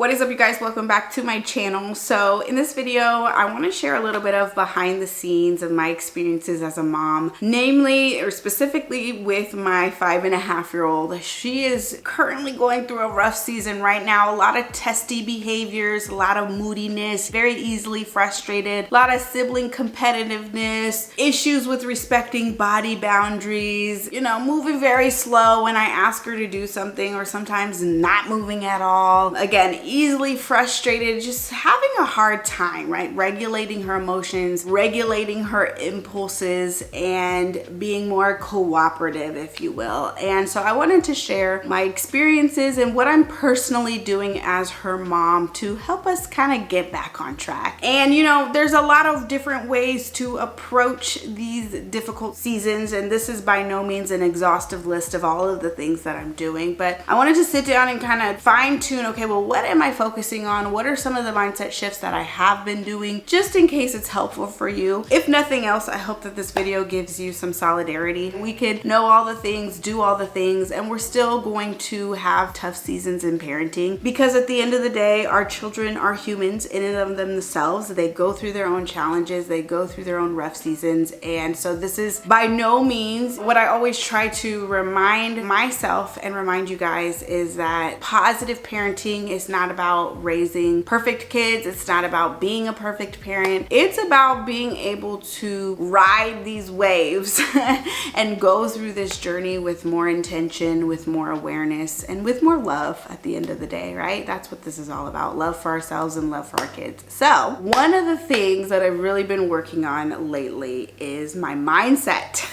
What is up, you guys? Welcome back to my channel. So in this video, I want to share a little bit of behind the scenes of my experiences as a mom, namely or specifically with my 5.5-year-old. She is currently going through a rough season right now. A lot of testy behaviors, a lot of moodiness, very easily frustrated, a lot of sibling competitiveness, issues with respecting body boundaries, moving very slow when I ask her to do something, or sometimes not moving at all. Again, easily frustrated, just having a hard time, right? Regulating her emotions, regulating her impulses, and being more cooperative, if you will. And so I wanted to share my experiences and what I'm personally doing as her mom to help us kind of get back on track. And there's a lot of different ways to approach these difficult seasons, and this is by no means an exhaustive list of all of the things that I'm doing, but I wanted to sit down and kind of fine tune, okay, well, what am I focusing on? What are some of the mindset shifts that I have been doing, just in case it's helpful for you? If nothing else, I hope that this video gives you some solidarity. We could know all the things, do all the things, and we're still going to have tough seasons in parenting, because at the end of the day, our children are humans in and of themselves. They go through their own challenges, they go through their own rough seasons, and so this is by no means what I always try to remind myself and remind you guys is that positive parenting is not about raising perfect kids. It's not about being a perfect parent. It's about being able to ride these waves and go through this journey with more intention, with more awareness, and with more love at the end of the day, right? That's what this is all about. Love for ourselves and love for our kids. So one of the things that I've really been working on lately is my mindset.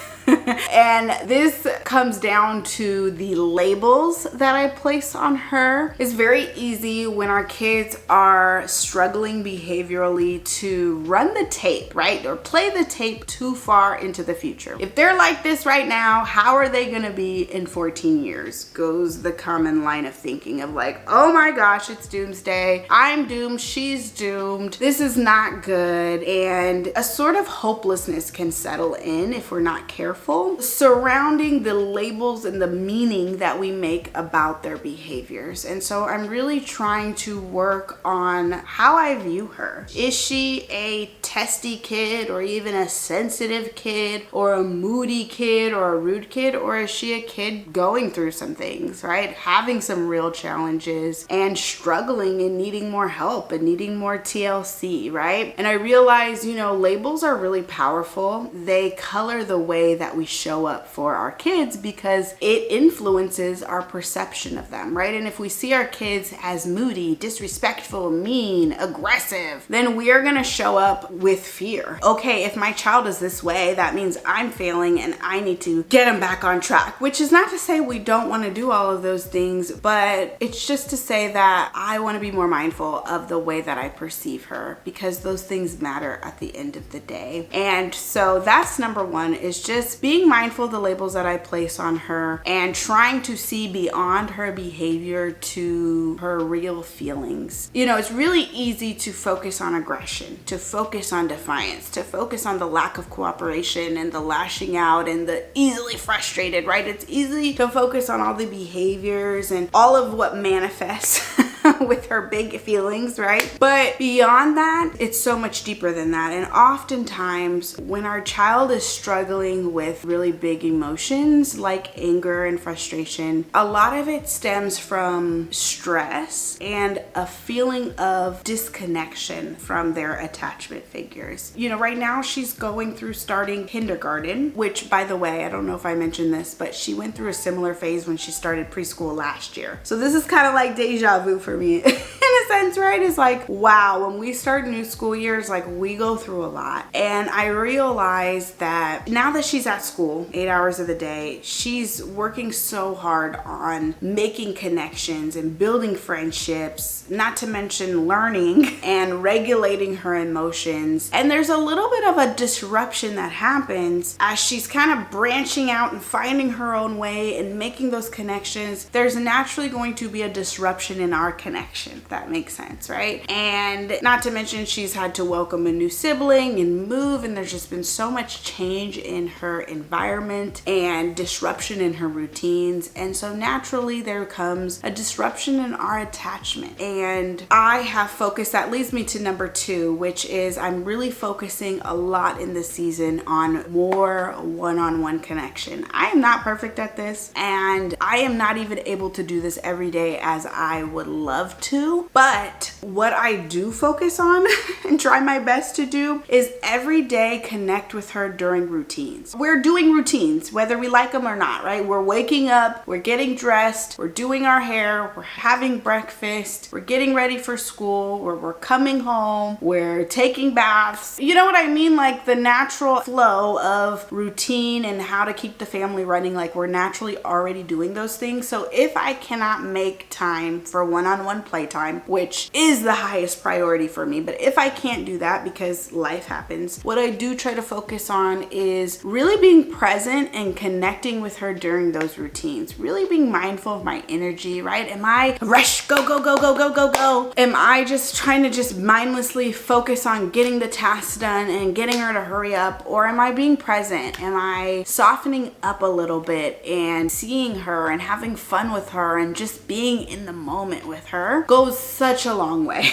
And this comes down to the labels that I place on her. It's very easy when our kids are struggling behaviorally to run the tape, right? Or play the tape too far into the future. If they're like this right now, how are they gonna be in 14 years? Goes the common line of thinking of like, oh my gosh, it's doomsday. I'm doomed, she's doomed. This is not good. And a sort of hopelessness can settle in if we're not careful surrounding the labels and the meaning that we make about their behaviors. And so I'm really trying to work on how I view her. Is she a testy kid, or even a sensitive kid, or a moody kid, or a rude kid, or is she a kid going through some things, right? Having some real challenges and struggling and needing more help and needing more TLC, right? And I realize, labels are really powerful. They color the way that we show up for our kids because it influences our perception of them, right? And if we see our kids as moody, disrespectful, mean, aggressive, then we are going to show up with fear. Okay, if my child is this way, that means I'm failing and I need to get them back on track, which is not to say we don't want to do all of those things, but it's just to say that I want to be more mindful of the way that I perceive her, because those things matter at the end of the day. And so that's number one, is just being mindful of the labels that I place on her and trying to see beyond her behavior to her real feelings. It's really easy to focus on aggression, to focus on defiance, to focus on the lack of cooperation and the lashing out and the easily frustrated, right? It's easy to focus on all the behaviors and all of what manifests with her big feelings, right? But beyond that, it's so much deeper than that. And oftentimes when our child is struggling with really big emotions like anger and frustration, a lot of it stems from stress and a feeling of disconnection from their attachment figures. Right now she's going through starting kindergarten, which, by the way, I don't know if I mentioned this, but she went through a similar phase when she started preschool last year. So this is kind of like deja vu for me in a sense, right? It's like, wow, when we start new school years, like, we go through a lot. And I realized that now that she's at school 8 hours of the day, she's working so hard on making connections and building friendships, not to mention learning and regulating her emotions. And there's a little bit of a disruption that happens as she's kind of branching out and finding her own way and making those connections. There's naturally going to be a disruption in our connection, if that makes sense, right? And not to mention she's had to welcome a new sibling and move, and there's just been so much change in her environment and disruption in her routines. And so naturally there comes a disruption in our attachment. And I have focused, that leads me to number 2, which is I'm really focusing a lot in this season on more one-on-one connection. I am not perfect at this, and I am not even able to do this every day as I would love to, but what I do focus on and try my best to do is every day connect with her during routines. We're doing routines whether we like them or not, right? We're waking up, we're getting dressed, we're doing our hair, we're having breakfast, we're getting ready for school, we're coming home, we're taking baths. You know what I mean? Like the natural flow of routine and how to keep the family running, like we're naturally already doing those things. So if I cannot make time for one-on-one playtime, which is the highest priority for me, but if I can't do that because life happens, what I do try to focus on is really being present and connecting with her during those routines, really being mindful of my energy, right? Am I rush, go, go, go, go, go, go, go? Am I just trying to just mindlessly focus on getting the tasks done and getting her to hurry up? Or am I being present? Am I softening up a little bit and seeing her and having fun with her and just being in the moment with her? Goes such a long way.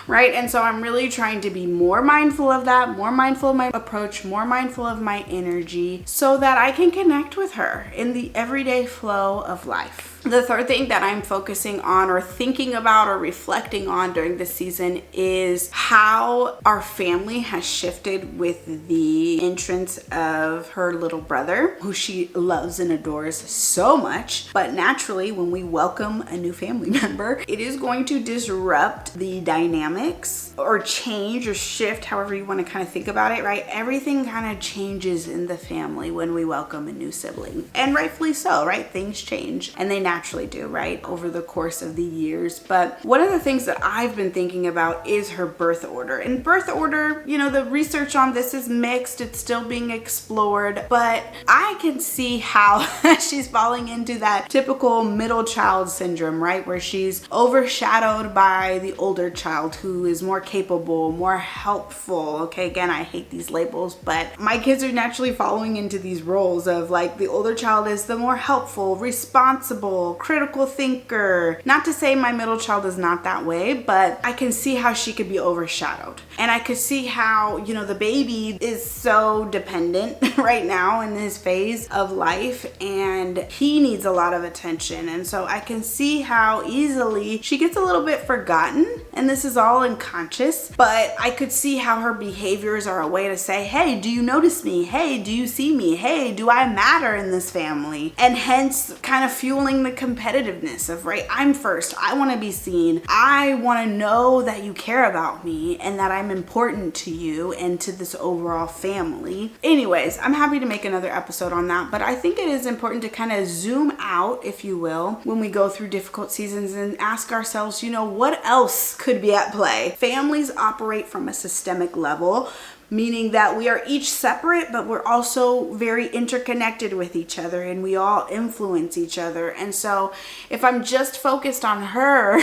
Right? And so I'm really trying to be more mindful of that, more mindful of my approach, more mindful of my energy, so that I can connect with her in the everyday flow of life. The third thing that I'm focusing on or thinking about or reflecting on during this season is how our family has shifted with the entrance of her little brother, who she loves and adores so much. But naturally, when we welcome a new family member, it is going to disrupt the dynamics or change or shift, however you want to kind of think about it, right? Everything kind of changes in the family when we welcome a new sibling. And rightfully so, right? Things change, and they naturally do, right, over the course of the years. But one of the things that I've been thinking about is her birth order. And birth order, you know, the research on this is mixed. It's still being explored, but I can see how she's falling into that typical middle child syndrome, right? Where she's overshadowed by the older child who is more capable, more helpful. Okay, again, I hate these labels, but my kids are naturally following into these roles of like the older child is the more helpful, responsible, critical thinker. Not to say my middle child is not that way, but I can see how she could be overshadowed. And I could see how, you know, the baby is so dependent right now in his phase of life, and he needs a lot of attention. And so I can see how easily she gets a little bit forgotten, and this is all unconscious, but I could see how her behaviors are a way to say, hey, do you notice me? Hey, do you see me? Hey, do I matter in this family? And hence kind of fueling the competitiveness of, right, I'm first. I want to be seen. I want to know that you care about me and that I'm important to you and to this overall family. Anyways, I'm happy to make another episode on that, but I think it is important to kind of zoom out, if you will, when we go through difficult seasons and ask ourselves, you know, what else could be at play? Families operate from a systemic level, meaning that we are each separate, but we're also very interconnected with each other, and we all influence each other. And so if I'm just focused on her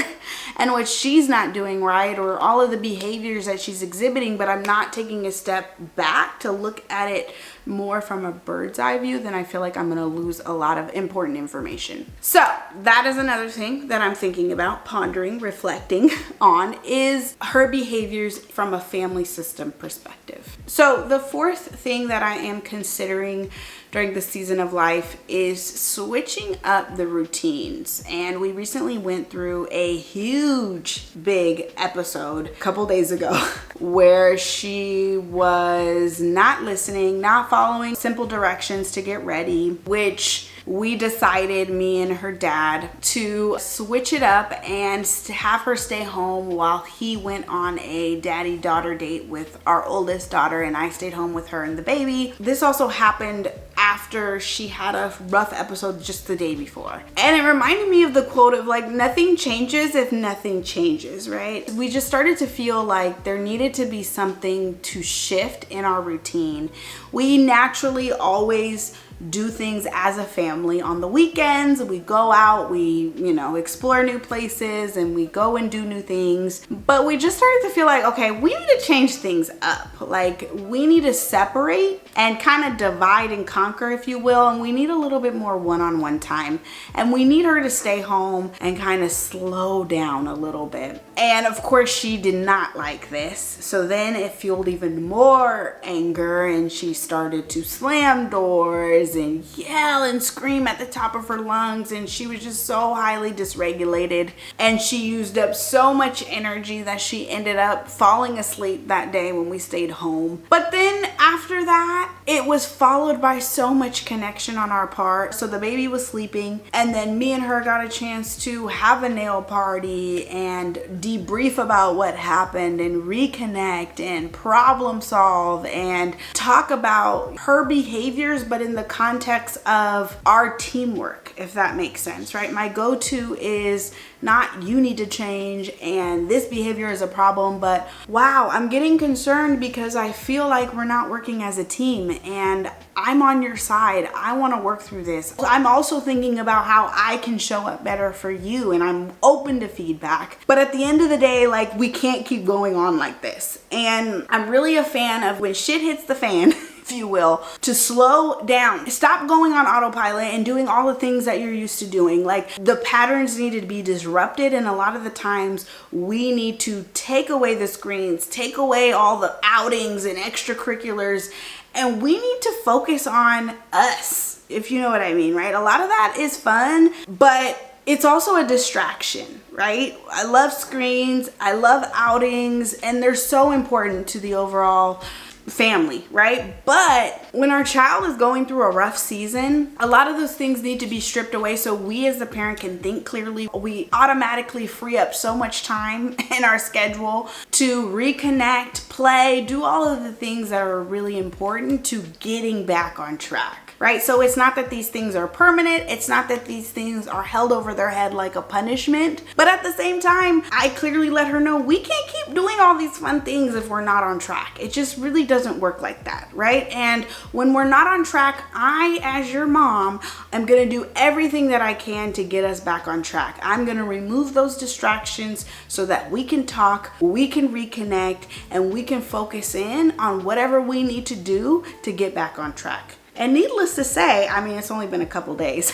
and what she's not doing right, or all of the behaviors that she's exhibiting, but I'm not taking a step back to look at it more from a bird's eye view, then I feel like I'm gonna lose a lot of important information. So that is another thing that I'm thinking about, pondering, reflecting on, is her behaviors from a family system perspective. So the fourth thing that I am considering during this season of life is switching up the routines. And we recently went through a huge, big episode a couple days ago where she was not listening, not following simple directions to get ready, which we decided, me and her dad, to switch it up and have her stay home while he went on a daddy-daughter date with our oldest daughter, and I stayed home with her and the baby. This also happened after she had a rough episode just the day before. And it reminded me of the quote of like, nothing changes if nothing changes, right? We just started to feel like there needed to be something to shift in our routine. We naturally always do things as a family on the weekends. We go out, we, explore new places, and we go and do new things. But we just started to feel like, okay, we need to change things up. Like, we need to separate and kind of divide and conquer, if you will. And we need a little bit more one-on-one time. And we need her to stay home and kind of slow down a little bit. And of course, she did not like this. So then it fueled even more anger, and she started to slam doors and yell and scream at the top of her lungs. And she was just so highly dysregulated. And she used up so much energy that she ended up falling asleep that day when we stayed home. But then after that, it was followed by so much connection on our part. So the baby was sleeping, and then me and her got a chance to have a nail party and debrief about what happened and reconnect and problem solve and talk about her behaviors, but in the context of our teamwork, if that makes sense, right? My go-to is not you need to change and this behavior is a problem, but wow, I'm getting concerned because I feel like we're not working as a team, and I'm on your side. I want to work through this. I'm also thinking about how I can show up better for you, and I'm open to feedback. But at the end of the day, like, we can't keep going on like this. And I'm really a fan of when shit hits the fan, if you will, to slow down. Stop going on autopilot and doing all the things that you're used to doing. Like, the patterns need to be disrupted, and a lot of the times we need to take away the screens, take away all the outings and extracurriculars, and we need to focus on us, if you know what I mean, right? A lot of that is fun, but it's also a distraction, right? I love screens, I love outings, and they're so important to the overall family, right? But when our child is going through a rough season, a lot of those things need to be stripped away so we as the parent can think clearly. We automatically free up so much time in our schedule to reconnect, play, do all of the things that are really important to getting back on track. Right? So it's not that these things are permanent. It's not that these things are held over their head like a punishment. But at the same time, I clearly let her know we can't keep doing all these fun things if we're not on track. It just really doesn't work like that, right? And when we're not on track, I, as your mom, am going to do everything that I can to get us back on track. I'm going to remove those distractions so that we can talk, we can reconnect, and we can focus in on whatever we need to do to get back on track. And needless to say, I mean, it's only been a couple days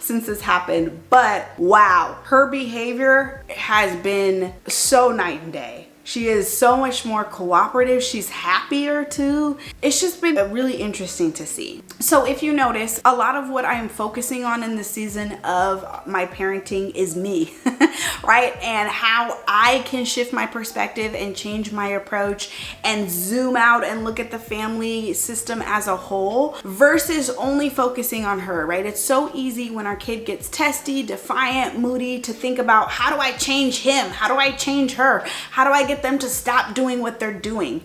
since this happened, but wow, her behavior has been so night and day. She is so much more cooperative. She's happier too. It's just been really interesting to see. So if you notice, a lot of what I am focusing on in the season of my parenting is me, right? And how I can shift my perspective and change my approach and zoom out and look at the family system as a whole versus only focusing on her, right? It's so easy when our kid gets testy, defiant, moody to think about, how do I change him? How do I change her? How do I get them to stop doing what they're doing?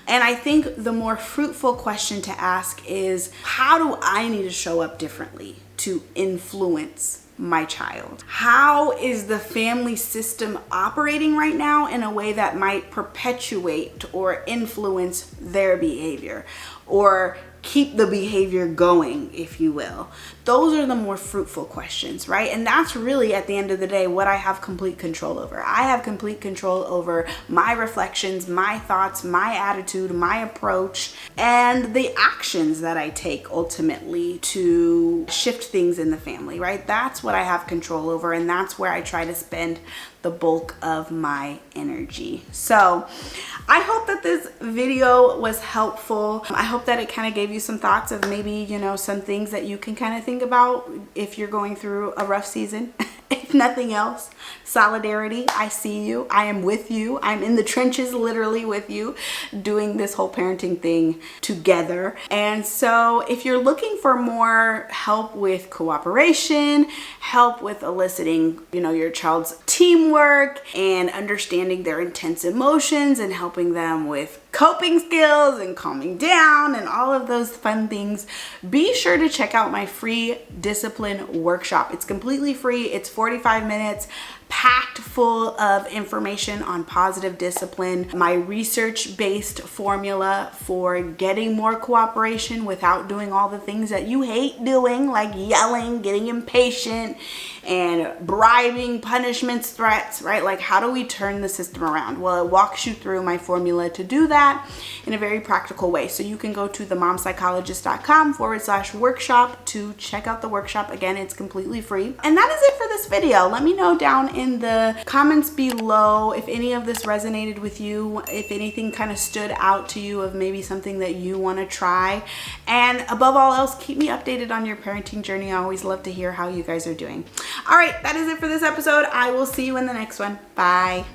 And I think the more fruitful question to ask is, how do I need to show up differently to influence my child? How is the family system operating right now in a way that might perpetuate or influence their behavior or keep the behavior going, if you will? Those are the more fruitful questions, right? And that's really, at the end of the day, what I have complete control over. I have complete control over my reflections, my thoughts, my attitude, my approach, and the actions that I take ultimately to shift things in the family, right? That's what I have control over, and that's where I try to spend the bulk of my energy. So I hope that this video was helpful. I hope that it kind of gave you some thoughts of maybe, some things that you can kind of think about if you're going through a rough season. If nothing else, solidarity. I see you. I am with you. I'm in the trenches literally with you doing this whole parenting thing together. And so if you're looking for more help with cooperation, help with eliciting, your child's teamwork and understanding their intense emotions and helping them with coping skills and calming down and all of those fun things, be sure to check out my free discipline workshop. It's completely free. It's 45 minutes. packed full of information on positive discipline, my research-based formula for getting more cooperation without doing all the things that you hate doing, like yelling, getting impatient, and bribing, punishments, threats, right? Like, how do we turn the system around? Well, it walks you through my formula to do that in a very practical way. So you can go to themomspsychologist.com/workshop to check out the workshop. Again, it's completely free. And that is it for this video. Let me know down in the comments below if any of this resonated with you, if anything kind of stood out to you of maybe something that you want to try. And above all else, keep me updated on your parenting journey. I always love to hear how you guys are doing. All right, that is it for this episode. I will see you in the next one. Bye.